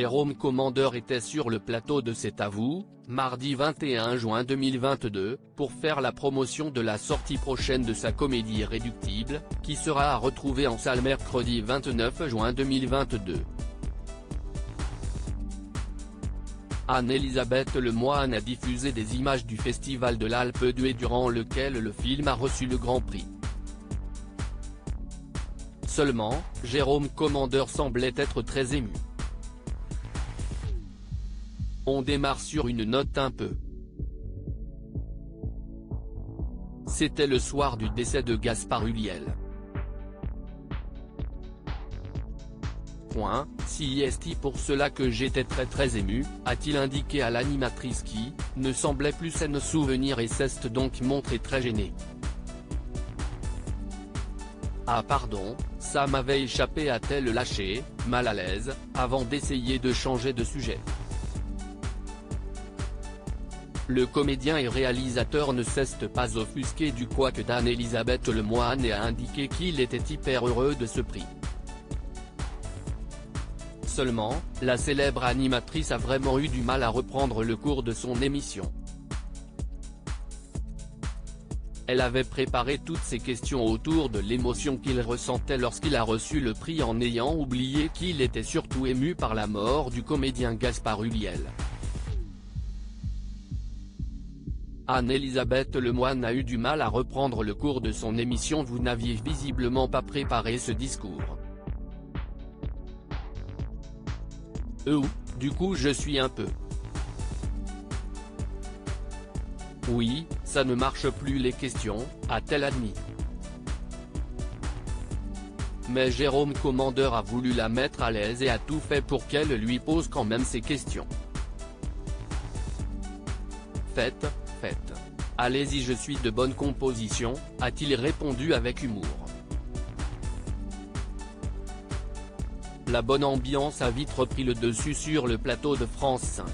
Jérôme Commandeur était sur le plateau de C'est à vous, mardi 21 juin 2022, pour faire la promotion de la sortie prochaine de sa comédie Irréductible, qui sera à retrouver en salle mercredi 29 juin 2022. Anne-Elisabeth Lemoine a diffusé des images du Festival de l'Alpe d'Huez durant lequel le film a reçu le Grand Prix. Seulement, Jérôme Commandeur semblait être très ému. On démarre sur une note un peu. C'était le soir du décès de Gaspard Ulliel. Si est pour cela que j'étais très ému, a-t-il indiqué à l'animatrice qui, ne semblait plus s'en souvenir et s'est donc montrée très gênée. Ah pardon, ça m'avait échappé, a-t-elle lâché, mal à l'aise, avant d'essayer de changer de sujet. Le comédien et réalisateur ne s'est pas offusqué du couac d'Anne-Elisabeth Lemoine et a indiqué qu'il était hyper heureux de ce prix. Seulement, la célèbre animatrice a vraiment eu du mal à reprendre le cours de son émission. Elle avait préparé toutes ses questions autour de l'émotion qu'il ressentait lorsqu'il a reçu le prix en ayant oublié qu'il était surtout ému par la mort du comédien Gaspard Ulliel. Anne-Elisabeth Lemoine a eu du mal à reprendre le cours de son émission. Vous n'aviez visiblement pas préparé ce discours. Du coup je suis un peu. Oui, ça ne marche plus les questions, a-t-elle admis. Mais Jérôme Commandeur a voulu la mettre à l'aise et a tout fait pour qu'elle lui pose quand même ses questions. Faites. Allez-y, je suis de bonne composition, a-t-il répondu avec humour. La bonne ambiance a vite repris le dessus sur le plateau de France 5.